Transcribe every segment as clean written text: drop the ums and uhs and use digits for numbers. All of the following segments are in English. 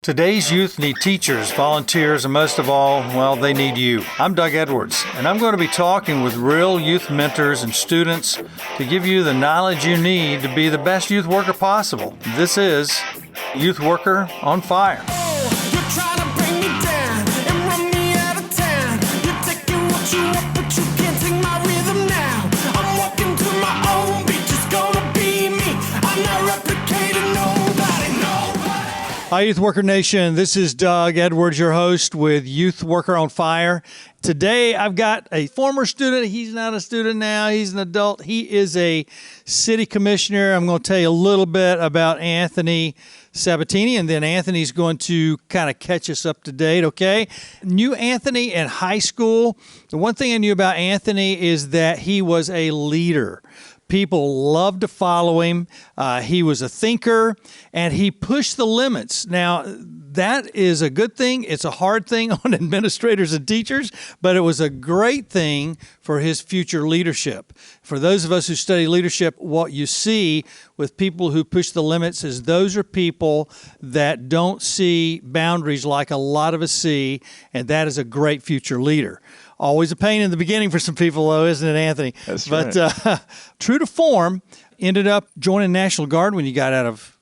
Today's youth need teachers, volunteers, and most of all, well, they need you. I'm Doug Edwards, and I'm going to be talking with real youth mentors and students to give you the knowledge you need to be the best youth worker possible. This is Youth Worker on Fire. Hi, Youth Worker Nation. This is Doug Edwards, your host with Youth Worker on Fire. Today, I've got a former student. He's not a student now. He's an adult. He is a city commissioner. I'm going to tell you a little bit about Anthony Sabatini, and then Anthony's going to kind of catch us up to date, okay? Knew Anthony in high school. The one thing I knew about Anthony is that he was a leader. People loved to follow him. He was a thinker, and he pushed the limits. Now, that is a good thing. It's a hard thing on administrators and teachers, but it was a great thing for his future leadership. For those of us who study leadership, what you see with people who push the limits is those are people that don't see boundaries like a lot of us see, and that is a great future leader. Always a pain in the beginning for some people, though, isn't it, Anthony? That's right. But true to form, ended up joining National Guard when you got out of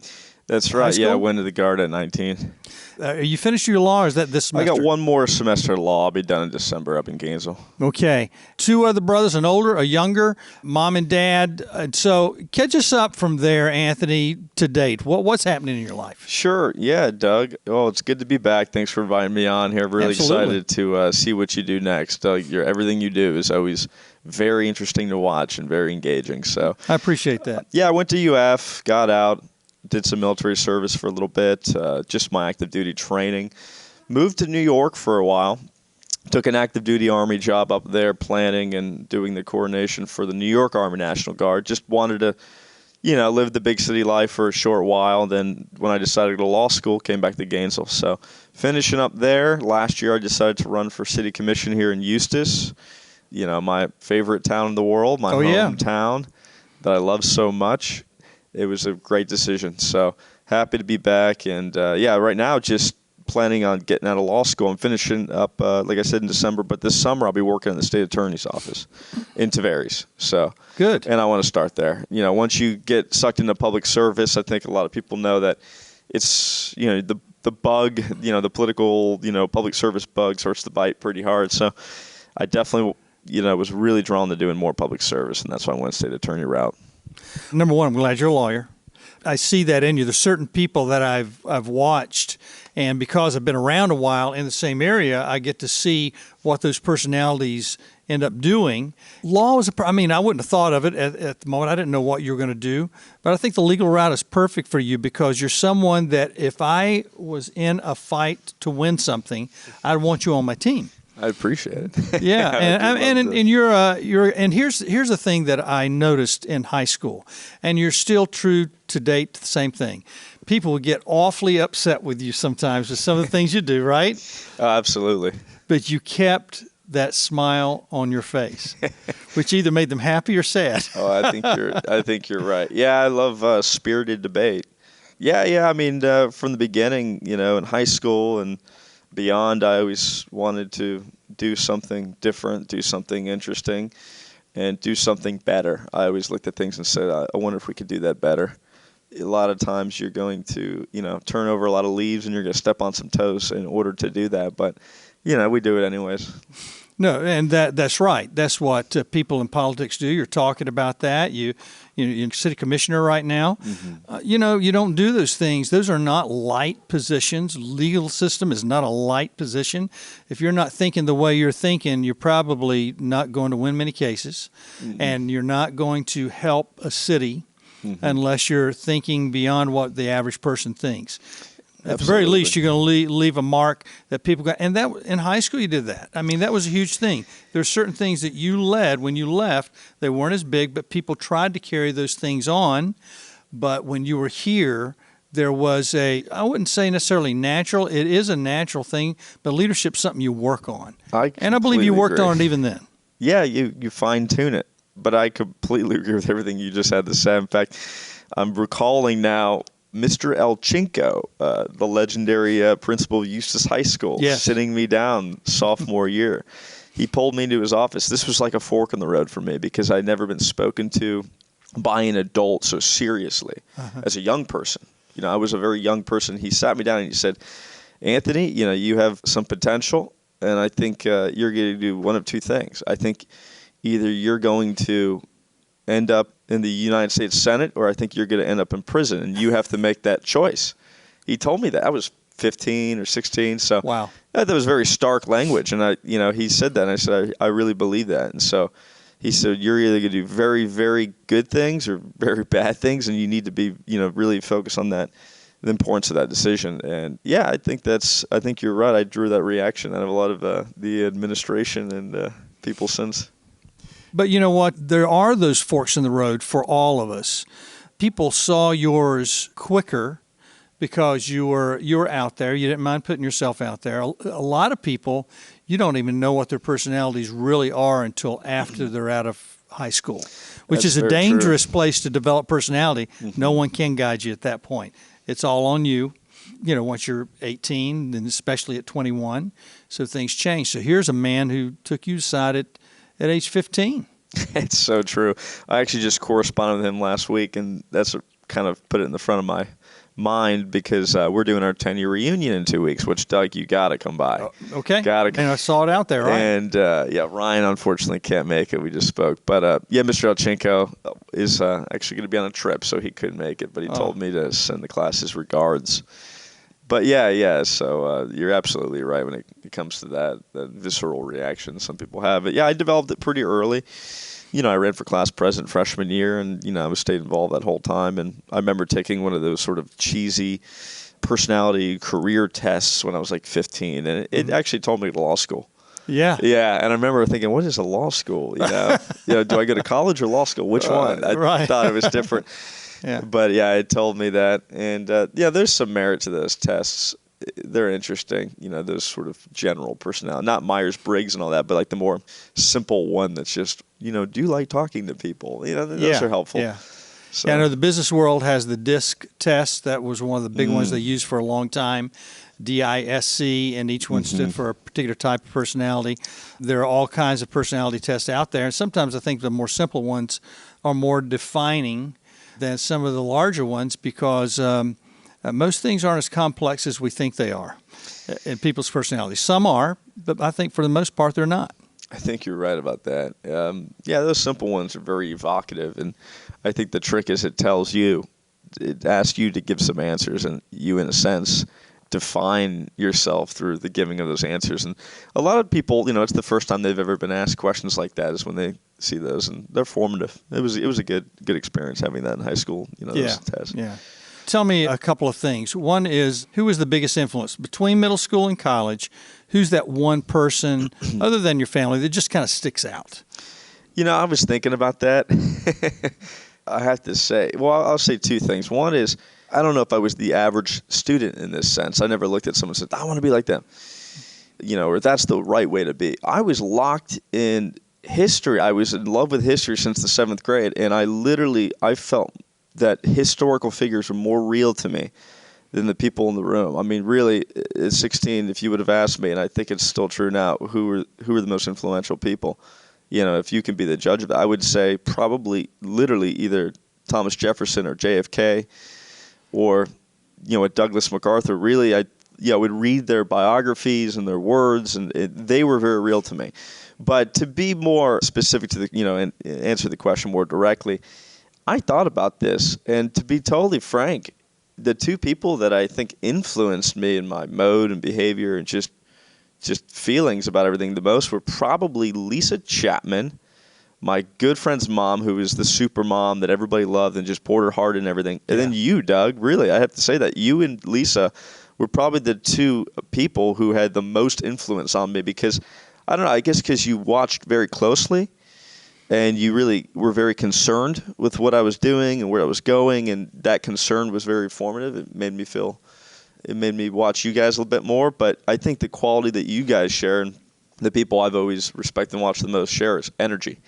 That's right. high school? Yeah, I went to the Guard at 19. You finished your law, or is that this semester? I got one more semester of law. I'll be done in December up in Gainesville. Okay. Two other brothers, an older, a younger, mom and dad. So catch us up from there, Anthony, to date. What's happening in your life? Sure. Yeah, Doug. Oh, it's good to be back. Thanks for inviting me on here. Really Absolutely. excited to see what you do next. Everything you do is always very interesting to watch and very engaging. So I appreciate that. Yeah, I went to UF, got out, did some military service for a little bit, just my active duty training. Moved to New York for a while. Took an active duty Army job up there, planning and doing the coordination for the New York Army National Guard. Just wanted to, live the big city life for a short while. Then when I decided to go to law school, came back to Gainesville. So finishing up there, last year I decided to run for city commission here in Eustis. My favorite town in the world, my hometown that I love so much. It was a great decision. So happy to be back. And, right now just planning on getting out of law school. I'm finishing up, like I said, in December. But this summer I'll be working in the state attorney's office in Tavares. So good. And I want to start there. Once you get sucked into public service, I think a lot of people know that it's, the bug, the political, public service bug starts to bite pretty hard. So I definitely, was really drawn to doing more public service. And that's why I went state attorney route. Number one, I'm glad you're a lawyer. I see that in you. There's certain people that I've watched, and because I've been around a while in the same area, I get to see what those personalities end up doing. Law is I wouldn't have thought of it at the moment. I didn't know what you were going to do, but I think the legal route is perfect for you because you're someone that if I was in a fight to win something, I'd want you on my team. I appreciate it. Yeah, and you're and here's the thing that I noticed in high school, and you're still true to date the same thing. People would get awfully upset with you sometimes with some of the things you do, right? Absolutely. But you kept that smile on your face, which either made them happy or sad. I think you're right. Yeah, I love spirited debate. Yeah. From the beginning, in high school and beyond, I always wanted to do something different, do something interesting, and do something better. I always looked at things and said, I wonder if we could do that better. A lot of times you're going to, turn over a lot of leaves and you're going to step on some toes in order to do that. But, we do it anyways. No, and that's right. That's what people in politics do. You're talking about that. You're city commissioner right now. Mm-hmm. You don't do those things. Those are not light positions. Legal system is not a light position. If you're not thinking the way you're thinking, you're probably not going to win many cases, and you're not going to help a city unless you're thinking beyond what the average person thinks. At the very least, you're going to leave a mark that people got. And that in high school, you did that. That was a huge thing. There's certain things that you led when you left. They weren't as big, but people tried to carry those things on. But when you were here, there was I wouldn't say necessarily natural. It is a natural thing, but leadership's something you work on. And I believe you worked on it even then. Yeah, you fine-tune it. But I completely agree with everything you just had to say. In fact, I'm recalling now Mr. Elchenko, the legendary principal of Eustis High School, Yes. sitting me down sophomore year. He pulled me into his office. This was like a fork in the road for me because I'd never been spoken to by an adult so seriously as a young person. I was a very young person. He sat me down and he said, Anthony, you have some potential, and I think you're going to do one of two things. I think either you're going to end up in the United States Senate, or I think you're going to end up in prison, and you have to make that choice. He told me that. I was 15 or 16, so Wow. That was very stark language, and he said that, and I said, I really believe that, and so he said, you're either going to do very, very good things or very bad things, and you need to be, really focus on that, the importance of that decision. And yeah, I think you're right. I drew that reaction out of a lot of the administration and people since. But you know what? There are those forks in the road for all of us. People saw yours quicker because you were out there. You didn't mind putting yourself out there. A lot of people, you don't even know what their personalities really are until after they're out of high school, which is a dangerous place to develop personality. No one can guide you at that point. It's all on you, once you're 18, and especially at 21. So things change. So here's a man who took you aside at age 15. It's so true. I actually just corresponded with him last week, and that's what kind of put it in the front of my mind because we're doing our 10-year reunion in 2 weeks, which, Doug, you got to come by. Okay. Got to. And I saw it out there, right? And, Ryan unfortunately can't make it. We just spoke. But, Mr. Elchenko is actually going to be on a trip, so he couldn't make it. But he told me to send the class his regards. But, so you're absolutely right when it comes to that visceral reaction some people have. But, I developed it pretty early. I ran for class president freshman year, and, I was stayed involved that whole time. And I remember taking one of those sort of cheesy personality career tests when I was like 15, and it actually told me to law school. Yeah. Yeah, and I remember thinking, what is a law school? Do I go to college or law school? Which one? I thought it was different. Yeah. But, it told me that. And, there's some merit to those tests. They're interesting, those sort of general personality, not Myers-Briggs and all that, but like the more simple one that's just, do you like talking to people? Those are helpful. Yeah. So. Yeah, I know the business world has the DISC test. That was one of the big ones they used for a long time, DISC, and each one stood for a particular type of personality. There are all kinds of personality tests out there, and sometimes I think the more simple ones are more defining than some of the larger ones because most things aren't as complex as we think they are in people's personalities. Some are, but I think for the most part they're not. I think you're right about that. Those simple ones are very evocative, and I think the trick is it asks you to give some answers, and you, in a sense, define yourself through the giving of those answers. And a lot of people, it's the first time they've ever been asked questions like that is when they see those, and they're formative. It was a good experience having that in high school. Those tests. Yeah. Tell me a couple of things. One is, who was the biggest influence between middle school and college? Who's that one person, other than your family, that just kind of sticks out? I was thinking about that. I have to say, I'll say two things. One is, I don't know if I was the average student in this sense. I never looked at someone and said, I want to be like them, or that's the right way to be. I was locked in history. I was in love with history since the 7th grade, and I felt that historical figures were more real to me than the people in the room. I mean, really, at 16, if you would have asked me, and I think it's still true now, who are the most influential people, if you can be the judge of it, I would say probably literally either Thomas Jefferson or JFK or, at Douglas MacArthur. Really, I would read their biographies and their words, and they were very real to me. But to be more specific to and answer the question more directly, I thought about this, and to be totally frank, the two people that I think influenced me in my mode and behavior and just feelings about everything the most were probably Lisa Chapman, my good friend's mom, who was the super mom that everybody loved and just poured her heart in everything, and then you, Doug. Really, I have to say that you and Lisa were probably the two people who had the most influence on me because, I don't know, I guess because you watched very closely. And you really were very concerned with what I was doing and where I was going, and that concern was very formative. It made me watch you guys a little bit more. But I think the quality that you guys share and the people I've always respected and watched the most share is energy.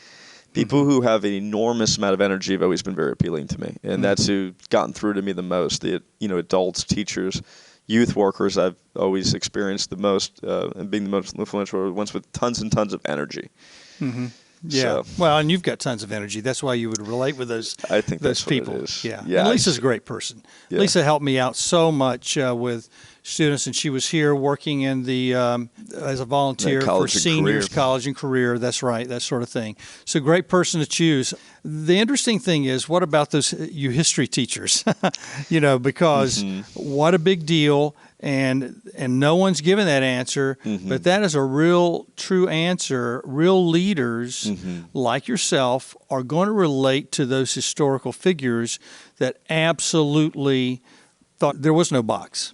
People who have an enormous amount of energy have always been very appealing to me, and that's who gotten through to me the most. The adults, teachers, youth workers I've always experienced the most, and being the most influential are ones with tons and tons of energy. Yeah. So, well, and you've got tons of energy. That's why you would relate with those. I think those that's what it people. is. Yeah. Yeah, And Lisa's a great person. Yeah. Lisa helped me out so much with students, and she was here working in the as a volunteer for seniors, college and career. That's right, that sort of thing. So great person to choose. The interesting thing is, what about those you history teachers? Because what a big deal. And no one's given that answer, but that is a real true answer. Real leaders like yourself are going to relate to those historical figures that absolutely thought there was no box.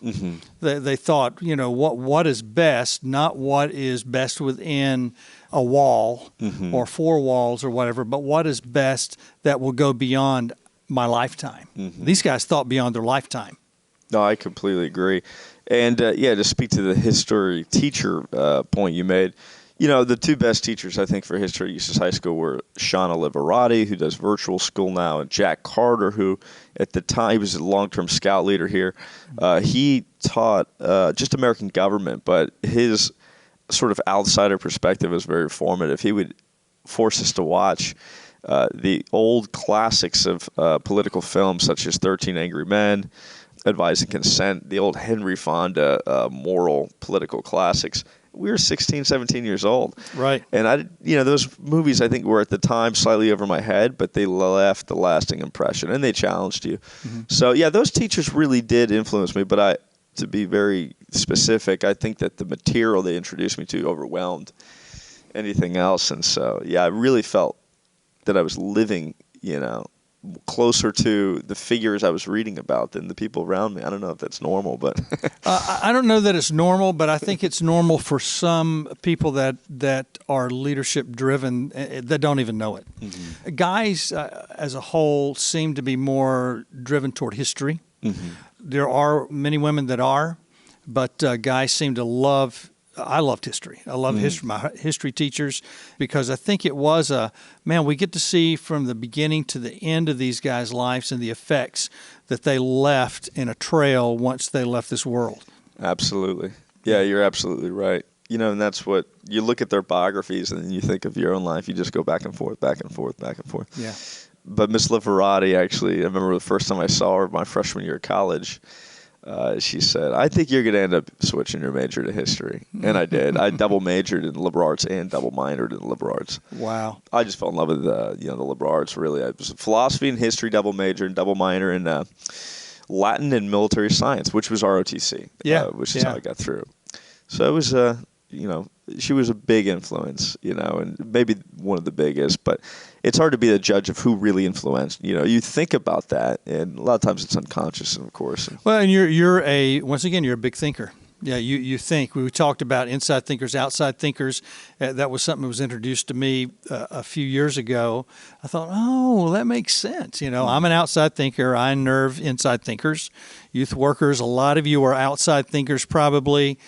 They thought, what is best, not what is best within a wall or four walls or whatever, but what is best that will go beyond my lifetime. These guys thought beyond their lifetime. No, I completely agree. And, to speak to the history teacher point you made, the two best teachers, I think, for history at Eustis High School were Shauna Liverati, who does virtual school now, and Jack Carter, who at the time he was a long-term scout leader here. He taught just American government, but his sort of outsider perspective was very formative. He would force us to watch the old classics of political films, such as 13 Angry Men, Advise and Consent, the old Henry Fonda moral political classics. We were 16, 17 years old. Right. And those movies I think were at the time slightly over my head, but they left a lasting impression and they challenged you. So those teachers really did influence me, but to be very specific, I think that the material they introduced me to overwhelmed anything else. And so, I really felt that I was living, closer to the figures I was reading about than the people around me. I don't know if that's normal, but I don't know that it's normal, but I think it's normal for some people that are leadership driven that don't even know it. Guys, as a whole, seem to be more driven toward history. There are many women that are, but guys seem to love. I loved history. I love history. My history teachers, because I think it was we get to see from the beginning to the end of these guys' lives and the effects that they left in a trail once they left this world. Absolutely. Yeah, you're absolutely right. And that's what you look at their biographies and then you think of your own life. You just go back and forth, back and forth, back and forth. Yeah. But Miss Liverati, actually, I remember the first time I saw her my freshman year of college, she said, I think you're going to end up switching your major to history. And I did. I double majored in liberal arts and double minored in liberal arts. Wow. I just fell in love with the liberal arts, really. I was philosophy and history double major and double minor in Latin and military science, which was ROTC, which is how I got through. So it was, she was a big influence, and maybe one of the biggest, but it's hard to be the judge of who really influenced. You think about that, and a lot of times it's unconscious, of course. Well, and you're a big thinker. Yeah, you think. We talked about inside thinkers, outside thinkers. That was something that was introduced to me a few years ago. I thought, that makes sense. I'm an outside thinker. I nerve inside thinkers. Youth workers, a lot of you are outside thinkers probably.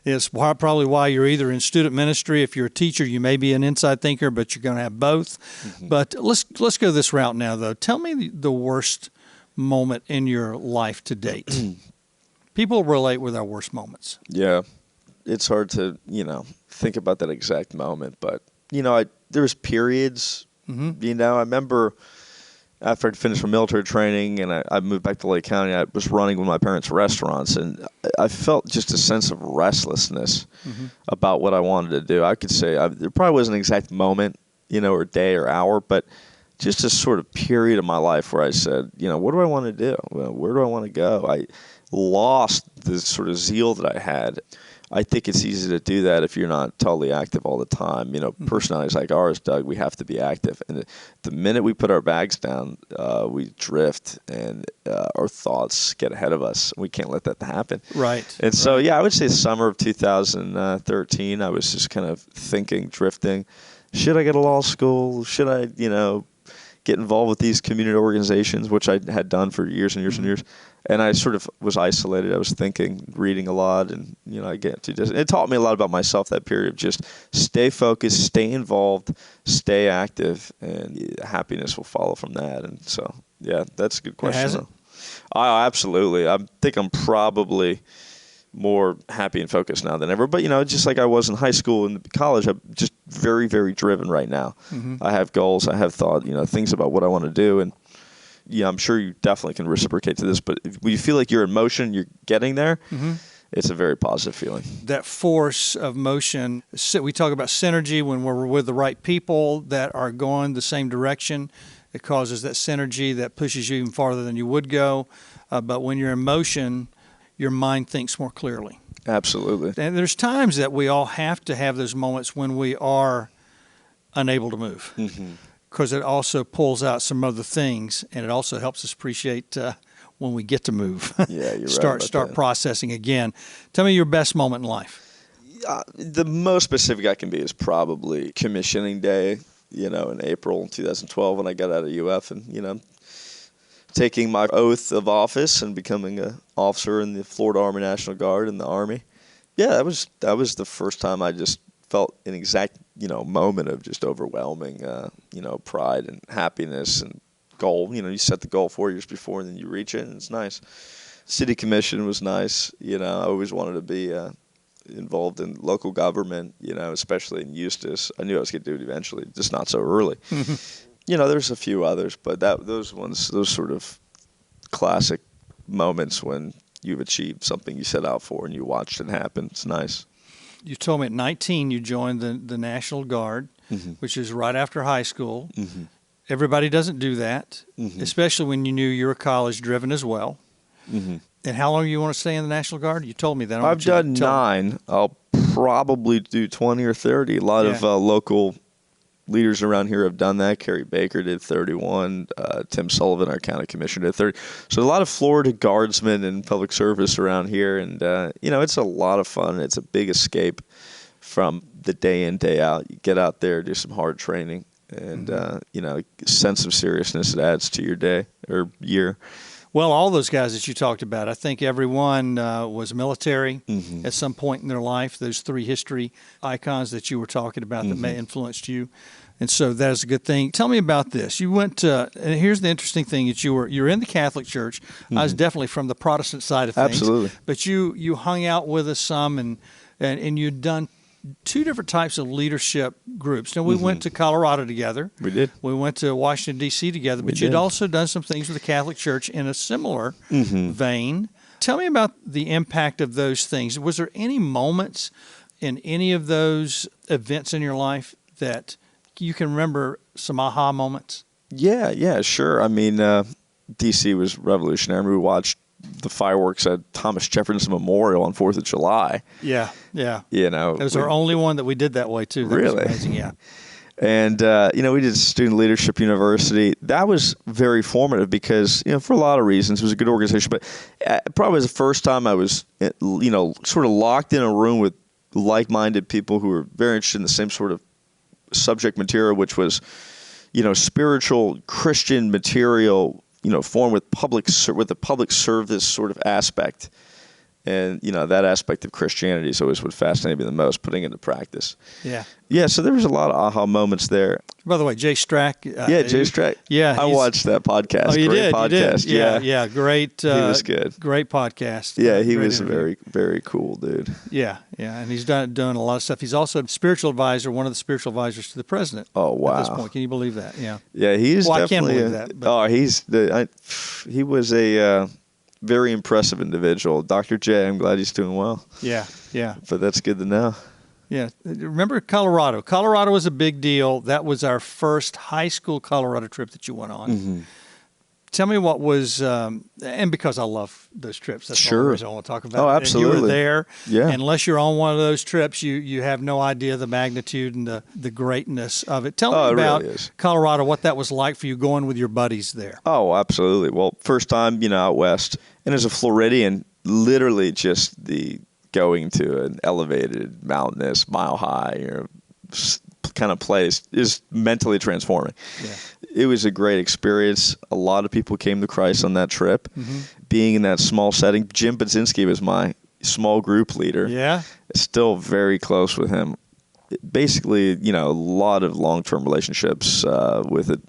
It's probably why you're either in student ministry. If you're a teacher, you may be an inside thinker, but you're going to have both. But let's go this route now, though. Tell me the worst moment in your life to date. People relate with our worst moments. Yeah, it's hard to think about that exact moment, but there's periods. I remember after I'd finished my military training and I moved back to Lake County, I was running with my parents' restaurants, and I felt just a sense of restlessness about what I wanted to do. I could say there probably wasn't an exact moment, or day or hour, but just a sort of period of my life where I said, what do I want to do? Where do I want to go? I lost the sort of zeal that I had. I think it's easy to do that if you're not totally active all the time. Personalities like ours, Doug, we have to be active. And the minute we put our bags down, we drift and our thoughts get ahead of us. We can't let that happen. Right. And so, I would say summer of 2013, I was just kind of thinking, drifting. Should I go to law school? Should I, get involved with these community organizations, which I had done for years and years and years. And I sort of was isolated. I was thinking, reading a lot, and I get to just. It taught me a lot about myself that period of just stay focused, stay involved, stay active, and happiness will follow from that. And so, yeah, that's a good question. Has it? Absolutely. I think I'm probably more happy and focused now than ever. But, just like I was in high school and college, I'm just very, very driven right now. I have goals. I have thought, things about what I want to do. And, I'm sure you definitely can reciprocate to this. But when you feel like you're in motion, you're getting there, it's a very positive feeling. That force of motion, we talk about synergy when we're with the right people that are going the same direction. It causes that synergy that pushes you even farther than you would go. But when you're in motion, your mind thinks more clearly. Absolutely. And there's times that we all have to have those moments when we are unable to move, because it also pulls out some other things, and it also helps us appreciate when we get to move. Yeah, you're right. Start processing again. Tell me your best moment in life. The most specific I can be is probably commissioning day, in April 2012 when I got out of UF and, taking my oath of office and becoming an officer in the Florida Army National Guard in the Army. Yeah, that was the first time I just felt an exact, moment of just overwhelming, pride and happiness and goal. You set the goal 4 years before and then you reach it, and it's nice. City commission was nice. I always wanted to be involved in local government, especially in Eustis. I knew I was going to do it eventually, just not so early. There's a few others, but those sort of classic moments when you've achieved something you set out for and you watched it happen. It's nice. You told me at 19 you joined the National Guard, which is right after high school. Everybody doesn't do that, especially when you knew you were college driven as well. And how long do you want to stay in the National Guard? You told me that. I've done 9. I'll probably do 20 or 30. A lot of local leaders around here have done that. Kerry Baker did 31. Tim Sullivan, our county commissioner, did 30. So a lot of Florida guardsmen in public service around here. And, it's a lot of fun. It's a big escape from the day in, day out. You get out there, do some hard training, and, sense of seriousness it adds to your day or year. Well, all those guys that you talked about, I think everyone was military at some point in their life. Those 3 history icons that you were talking about that may influenced you. And so that is a good thing. Tell me about this. You went to, and here's the interesting thing, that you're in the Catholic Church. I was definitely from the Protestant side of things. Absolutely. But you hung out with us some, and you'd done 2 different types of leadership groups. Now, we went to Colorado together. We did. We went to Washington, D.C. together. But you'd also done some things with the Catholic Church in a similar vein. Tell me about the impact of those things. Was there any moments in any of those events in your life that you can remember, some aha moments? Yeah, sure. I mean, D.C. was revolutionary. We watched the fireworks at Thomas Jefferson Memorial on 4th of July. Yeah. It was our only one that we did that way, too. That really? was amazing, yeah. And, we did Student Leadership University. That was very formative because, for a lot of reasons, it was a good organization. But probably was the first time I was, sort of locked in a room with like-minded people who were very interested in the same sort of subject material, which was, spiritual Christian material, formed with the public service sort of aspect. And, that aspect of Christianity is always what fascinated me the most, putting into practice. Yeah. Yeah, so there was a lot of aha moments there. By the way, Jay Strack. Jay Strack. Yeah. I watched that podcast. Oh, you Great did? podcast. You did. Yeah. Great. He was good. Great podcast. Yeah, he was a interview. very, very cool dude. Yeah. And he's done a lot of stuff. He's also a spiritual advisor, one of the spiritual advisors to the president. Oh, wow. At this point. Can you believe that? Yeah. Yeah, he's well, definitely... I can't believe that. But. He was a... very impressive individual. Dr. J, I'm glad he's doing well. Yeah. But that's good to know. Yeah. Remember Colorado? Colorado was a big deal. That was our first high school Colorado trip that you went on. Tell me what was, and because I love those trips, that's the only reason I want to talk about it. Oh, absolutely. And you were there. Yeah. Unless you're on one of those trips, you have no idea the magnitude and the greatness of it. Tell me about Colorado, what that was like for you going with your buddies there. Oh, absolutely. Well, first time, out west. And as a Floridian, literally just the going to an elevated, mountainous, mile high, kind of place is mentally transforming. Yeah. It was a great experience. A lot of people came to Christ on that trip. Mm-hmm. Being in that small setting, Jim Budzinski was my small group leader. Yeah. Still very close with him. Basically, a lot of long-term relationships with it.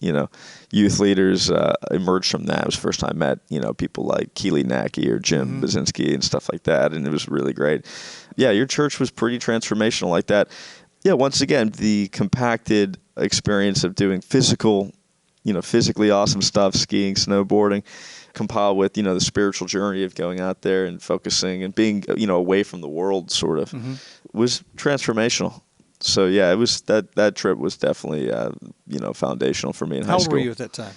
Youth leaders emerged from that. It was the first time I met, people like Keely Nacky or Jim Budzinski and stuff like that, and it was really great. Yeah, your church was pretty transformational like that. Yeah, once again, the compacted experience of doing physically awesome stuff, skiing, snowboarding, compiled with, the spiritual journey of going out there and focusing and being, away from the world sort of, was transformational. So yeah, it was that trip was definitely foundational for me in high school. How old were you at that time?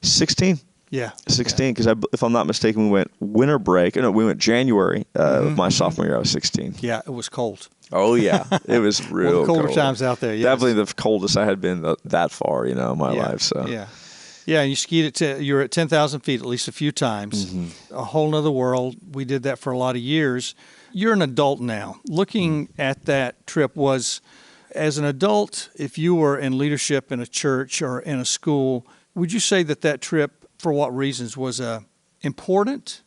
16. Yeah, 16. Because if I'm not mistaken, we went winter break. No, we went January of my sophomore year. I was 16. Yeah, it was cold. Oh yeah, it was real One of the colder cold. times out there. Yes. Definitely the coldest I had been that far, in my life. So yeah. And you skied you're at 10,000 feet at least a few times. A whole nother world. We did that for a lot of years. You're an adult now. Looking at that trip, as an adult, if you were in leadership in a church or in a school, would you say that trip, for what reasons, was important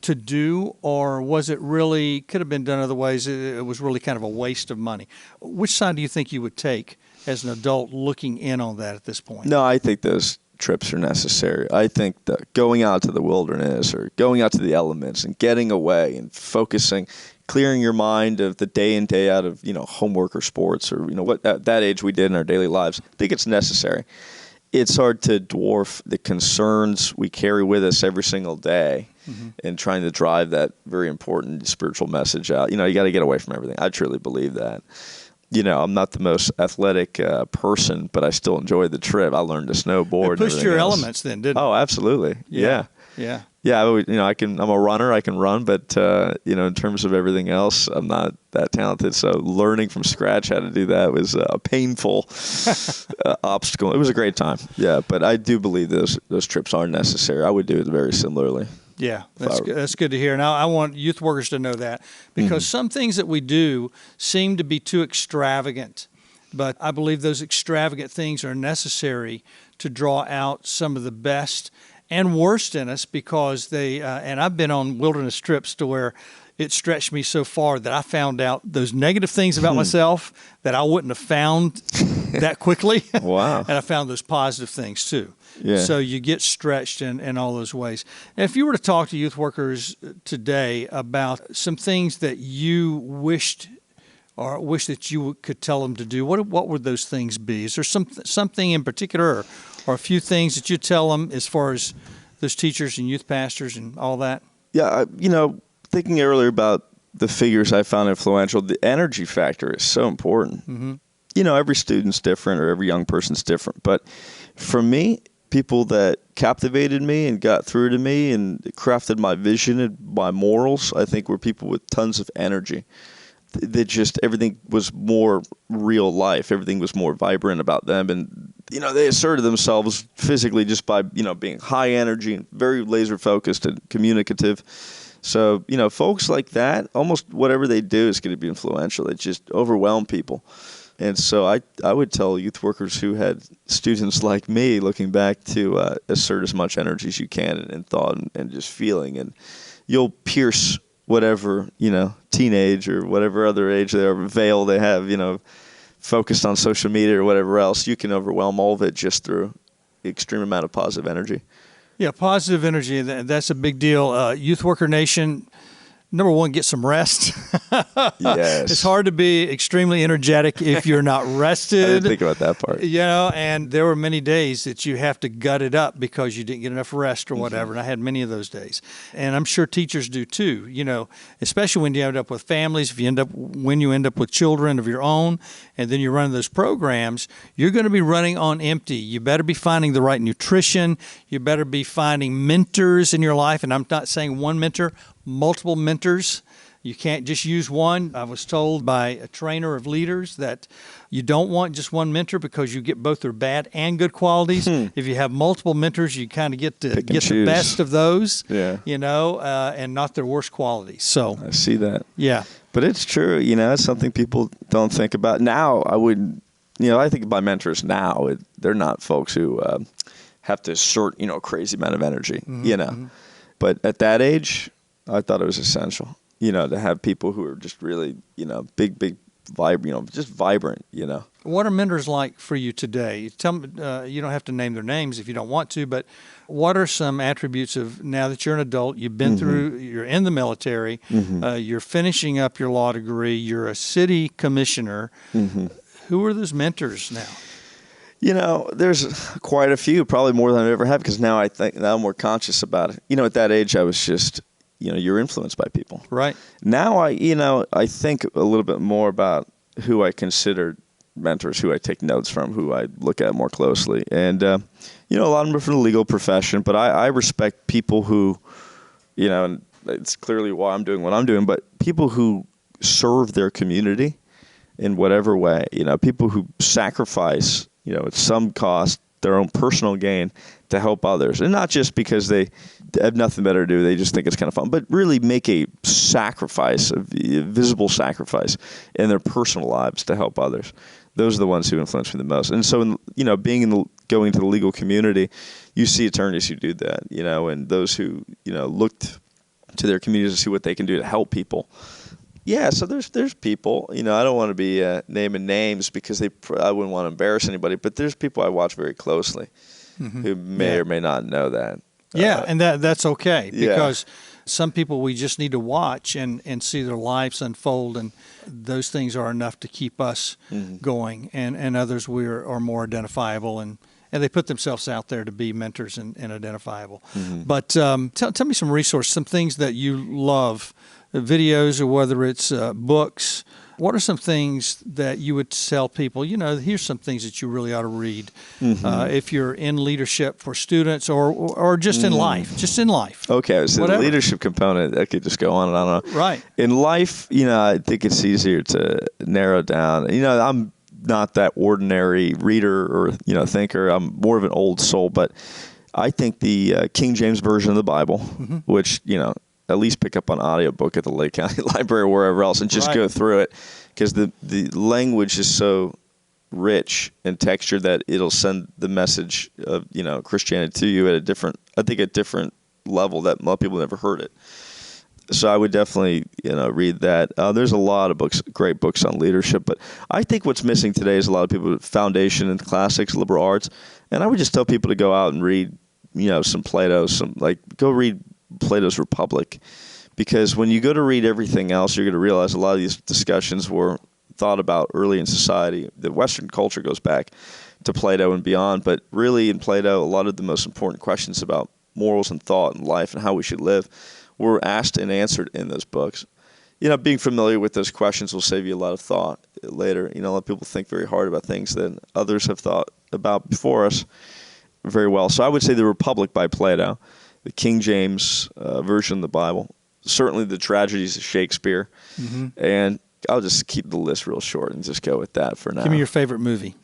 to do, or was it really, could have been done other ways, it was really kind of a waste of money? Which side do you think you would take as an adult looking in on that at this point? No, I think those trips are necessary. I think that going out to the wilderness or going out to the elements and getting away and focusing, clearing your mind of the day in, day out of, homework or sports or, what at that age we did in our daily lives, I think it's necessary. It's hard to dwarf the concerns we carry with us every single day and trying to drive that very important spiritual message out. You got to get away from everything. I truly believe that. I'm not the most athletic person, but I still enjoyed the trip. I learned to snowboard. It pushed your elements then, didn't it? Oh, absolutely. Yeah. I'm a runner. I can run, but in terms of everything else, I'm not that talented. So learning from scratch how to do that was a painful obstacle. It was a great time. Yeah, but I do believe those trips are necessary. I would do it very similarly. Yeah, that's good to hear. Now, I want youth workers to know that, because some things that we do seem to be too extravagant, but I believe those extravagant things are necessary to draw out some of the best and worst in us, because and I've been on wilderness trips to where it stretched me so far that I found out those negative things about myself that I wouldn't have found that quickly. Wow. And I found those positive things too. Yeah. So you get stretched in all those ways. And if you were to talk to youth workers today about some things that you wish that you could tell them to do, what would those things be? Is there something in particular, or a few things that you tell them as far as those teachers and youth pastors and all that? Yeah, thinking earlier about the figures I found influential, the energy factor is so important. Every student's different, or every young person's different. But for me, people that captivated me and got through to me and crafted my vision and my morals, I think, were people with tons of energy. That just, everything was more real life. Everything was more vibrant about them. And, they asserted themselves physically just by, being high energy and very laser focused and communicative. So, folks like that, almost whatever they do is going to be influential. They just overwhelm people. And so I would tell youth workers who had students like me, looking back, to assert as much energy as you can and thought and just feeling. And you'll pierce whatever, teenage or whatever other age they are, veil they have, focused on social media or whatever else. You can overwhelm all of it just through the extreme amount of positive energy. Yeah, positive energy, that's a big deal. Youth Worker Nation, number one, get some rest. Yes. It's hard to be extremely energetic if you're not rested. I didn't think about that part. And there were many days that you have to gut it up because you didn't get enough rest or whatever. And I had many of those days. And I'm sure teachers do too, especially when you end up with families, when you end up with children of your own, and then you're running those programs, you're going to be running on empty. You better be finding the right nutrition. You better be finding mentors in your life. And I'm not saying one mentor, multiple mentors. You can't just use one. I was told by a trainer of leaders that you don't want just one mentor because you get both their bad and good qualities. If you have multiple mentors, you kind of get the best of those, and not their worst qualities. So I see that. Yeah. But it's true, it's something people don't think about. Now, I wouldn't I think my mentors now, they're not folks who have to assert, a crazy amount of energy, But at that age, I thought it was essential, to have people who are just really, big, just vibrant, What are mentors like for you today? Tell me, you don't have to name their names if you don't want to, but what are some attributes of, now that you're an adult, you've been through, you're in the military, you're finishing up your law degree, you're a city commissioner. Who are those mentors now? There's quite a few, probably more than I've ever had, because now I'm more conscious about it. At that age, I was just, you're influenced by people. Right. Now I think a little bit more about who I consider mentors, who I take notes from, who I look at more closely. And, a lot of them are from the legal profession, but I respect people who, and it's clearly why I'm doing what I'm doing, but people who serve their community in whatever way, people who sacrifice, at some cost, their own personal gain to help others. And not just because they have nothing better to do, they just think it's kind of fun, but really make a sacrifice, a visible sacrifice in their personal lives to help others. Those are the ones who influence me the most. And so, going to the legal community, you see attorneys who do that, and those who, looked to their communities to see what they can do to help people. Yeah, so there's people, I don't want to be naming names because I wouldn't want to embarrass anybody, but there's people I watch very closely who may or may not know that. Yeah, and that's okay, because some people we just need to watch and see their lives unfold, and those things are enough to keep us going, and others are more identifiable, and they put themselves out there to be mentors and identifiable. But tell me some resources, some things that you love, videos or whether it's books. What are some things that you would tell people, here's some things that you really ought to read if you're in leadership for students or just in life, Okay, so whatever. The leadership component, that could just go on and on and on. Right. In life, I think it's easier to narrow down. I'm not that ordinary reader or, thinker. I'm more of an old soul, but I think the King James Version of the Bible, which, at least pick up on audiobook at the Lake County Library or wherever else and just go through it, because the language is so rich and textured that it'll send the message of, Christianity to you at a different level that a lot of people never heard it. So I would definitely, read that. There's a lot of books, great books on leadership, but I think what's missing today is a lot of people with foundation in classics, liberal arts, and I would just tell people to go out and read, some Plato, go read Plato's Republic, because when you go to read everything else, you're going to realize a lot of these discussions were thought about early in society. The Western culture goes back to Plato and beyond, but really in Plato, a lot of the most important questions about morals and thought and life and how we should live were asked and answered in those books. Being familiar with those questions will save you a lot of thought later. A lot of people think very hard about things that others have thought about before us very well. So I would say The Republic by Plato, the King James version of the Bible, certainly the tragedies of Shakespeare, and I'll just keep the list real short and just go with that for now. Give me your favorite movie,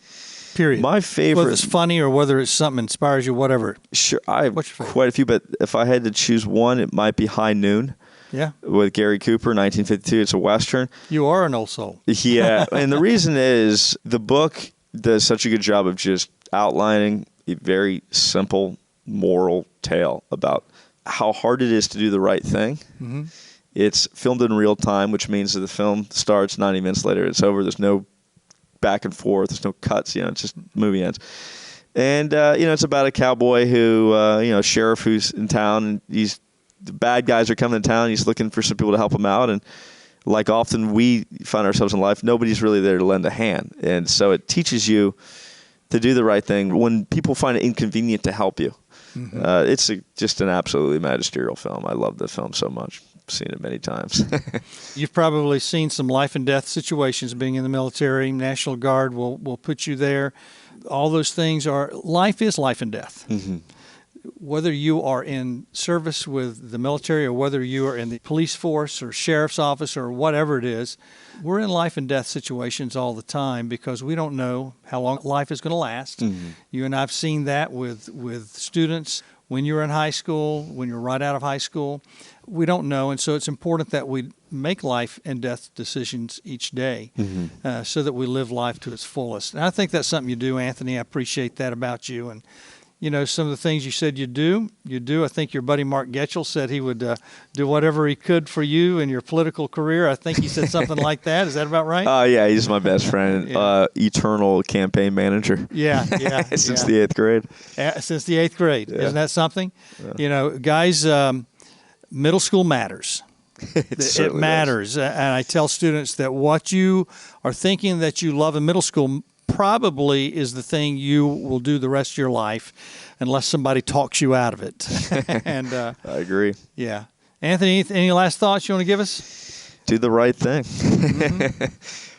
period. My favorite. Whether it's funny or whether it's something inspires you, whatever. Sure, I have quite a few, but if I had to choose one, it might be High Noon. Yeah. With Gary Cooper, 1952. It's a Western. You are an old soul. Yeah, and the reason is the book does such a good job of just outlining a very simple moral tale about how hard it is to do the right thing. It's filmed in real time, which means that the film starts 90 minutes later, it's over. There's no back and forth. There's no cuts. It's just movie ends. And it's about a cowboy who, a sheriff who's in town, and the bad guys are coming to town. He's looking for some people to help him out, and like often we find ourselves in life, nobody's really there to lend a hand. And so it teaches you to do the right thing when people find it inconvenient to help you. It's just an absolutely magisterial film. I love the film so much. I've seen it many times. You've probably seen some life and death situations being in the military. National Guard will put you there. All those things life is life and death. Whether you are in service with the military or whether you are in the police force or sheriff's office or whatever it is, we're in life and death situations all the time because we don't know how long life is going to last. You and I have seen that with students, when you're in high school, when you're right out of high school. We don't know, and so it's important that we make life and death decisions each day so that we live life to its fullest. And I think that's something you do, Anthony. I appreciate that about you. And, you know, some of the things you said you do. I think your buddy Mark Getchell said he would do whatever he could for you in your political career. I think he said something like that. Is that about right? Yeah, he's my best friend. Yeah. Eternal campaign manager. Yeah. Since the 8th grade. Since the 8th grade. Yeah. Isn't that something? Yeah. You know, guys, middle school matters. It matters. And I tell students that what you are thinking that you love in middle school probably is the thing you will do the rest of your life unless somebody talks you out of it. And I agree. Yeah. Anthony, any last thoughts you want to give us? Do the right thing.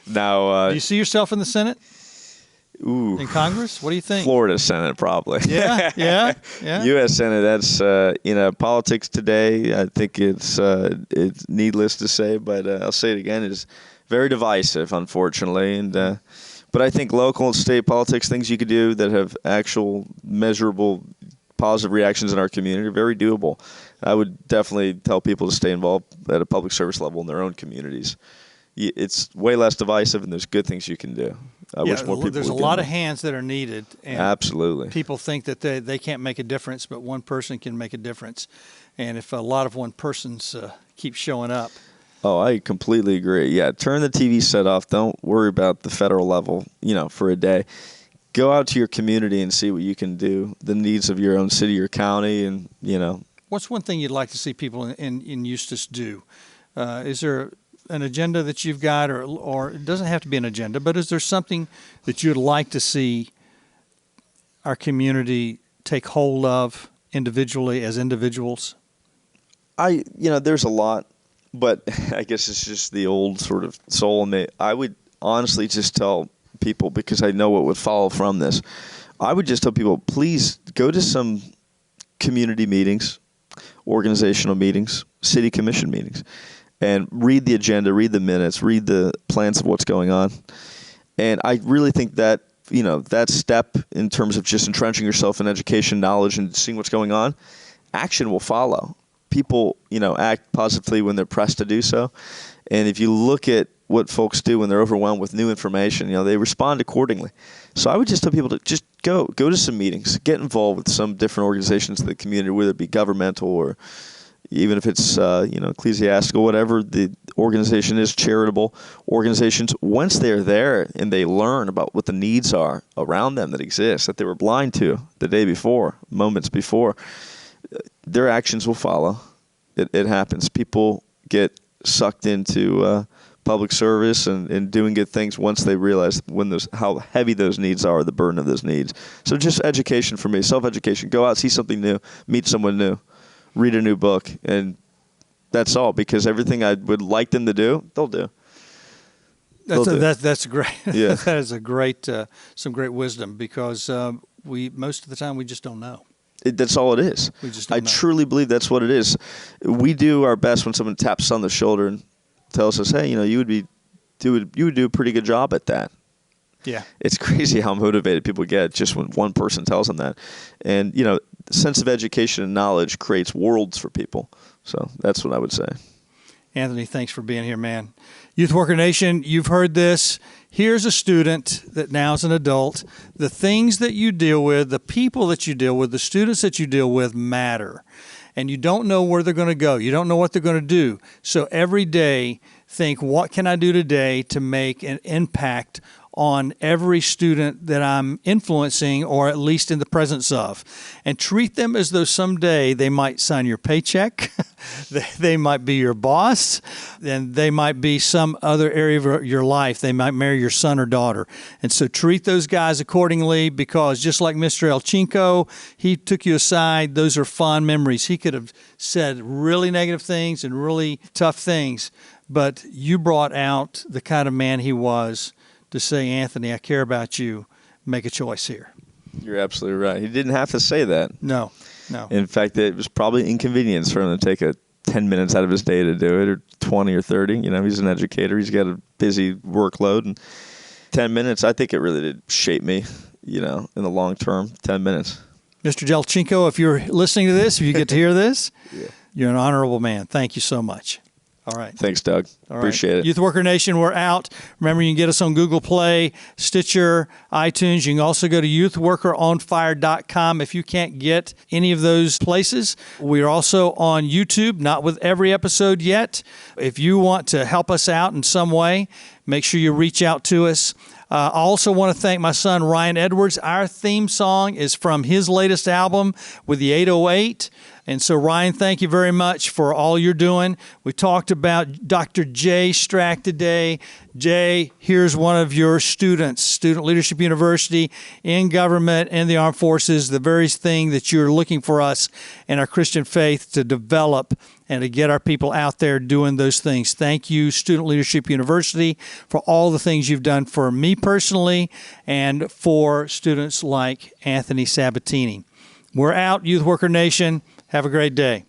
Now, do you see yourself in the Senate? Ooh. In Congress? What do you think? Florida Senate, probably. Yeah. U.S. Senate, that's, politics today, I think it's needless to say, but I'll say it again, is very divisive, unfortunately. And but I think local and state politics, things you could do that have actual measurable positive reactions in our community are very doable. I would definitely tell people to stay involved at a public service level in their own communities. It's way less divisive, and there's good things you can do. I wish more people there's a lot of hands that are needed. And absolutely. People think that they can't make a difference, but one person can make a difference. And if a lot of one persons keep showing up. Oh, I completely agree. Yeah, turn the TV set off. Don't worry about the federal level, for a day. Go out to your community and see what you can do, the needs of your own city or county, and, What's one thing you'd like to see people in Eustis do? Is there an agenda that you've got, or it doesn't have to be an agenda, but is there something that you'd like to see our community take hold of individually as individuals? There's a lot, but I guess it's just the old sort of soul in me. I would honestly just tell people, because I know what would follow from this, I would just tell people, please go to some community meetings, organizational meetings, city commission meetings, and read the agenda, read the minutes, read the plans of what's going on. And I really think that, that step in terms of just entrenching yourself in education, knowledge, and seeing what's going on, action will follow. People, act positively when they're pressed to do so. And if you look at what folks do when they're overwhelmed with new information, they respond accordingly. So I would just tell people to just go to some meetings, get involved with some different organizations in the community, whether it be governmental or even if it's, ecclesiastical, whatever the organization is, charitable organizations. Once they're there and they learn about what the needs are around them that exist, that they were blind to the day before, moments before, their actions will follow. It happens. People get sucked into public service and doing good things once they realize how heavy those needs are, the burden of those needs. So just education for me, self-education. Go out, see something new, meet someone new, read a new book, and that's all, because everything I would like them to do, they'll do. That's great. Yeah. That is some great wisdom, because most of the time we just don't know. That's all it is. We just don't know. Truly believe that's what it is. We do our best when someone taps us on the shoulder and tells us, hey, you would do a pretty good job at that. Yeah. It's crazy how motivated people get just when one person tells them that. And, the sense of education and knowledge creates worlds for people. So that's what I would say. Anthony, thanks for being here, man. Youth Worker Nation, you've heard this. Here's a student that now is an adult. The things that you deal with, the people that you deal with, the students that you deal with matter. And you don't know where they're going to go. You don't know what they're going to do. So every day, think, what can I do today to make an impact on every student that I'm influencing, or at least in the presence of, and treat them as though someday they might sign your paycheck, they might be your boss, and they might be some other area of your life. They might marry your son or daughter. And so treat those guys accordingly, because just like Mr. Elchinko, he took you aside. Those are fond memories. He could have said really negative things and really tough things, but you brought out the kind of man he was to say, Anthony, I care about you. Make a choice here. You're absolutely right. He didn't have to say that. No. In fact, it was probably inconvenience for him to take 10 minutes out of his day to do it, or 20 or 30. He's an educator. He's got a busy workload. And 10 minutes, I think it really did shape me, in the long term, 10 minutes. Mr. Jelchenko, if you're listening to this, if you get to hear this, you're an honorable man. Thank you so much. All right. Thanks, Doug. All right. Appreciate it. Youth Worker Nation, we're out. Remember, you can get us on Google Play, Stitcher, iTunes. You can also go to youthworkeronfire.com if you can't get any of those places. We are also on YouTube, not with every episode yet. If you want to help us out in some way, make sure you reach out to us. I also want to thank my son, Ryan Edwards. Our theme song is from his latest album with the 808. And so, Ryan, thank you very much for all you're doing. We talked about Dr. Jay Strack today. Jay, here's one of your students, Student Leadership University, in government, in the armed forces, the very thing that you're looking for us in our Christian faith to develop and to get our people out there doing those things. Thank you, Student Leadership University, for all the things you've done for me personally and for students like Anthony Sabatini. We're out, Youth Worker Nation. Have a great day.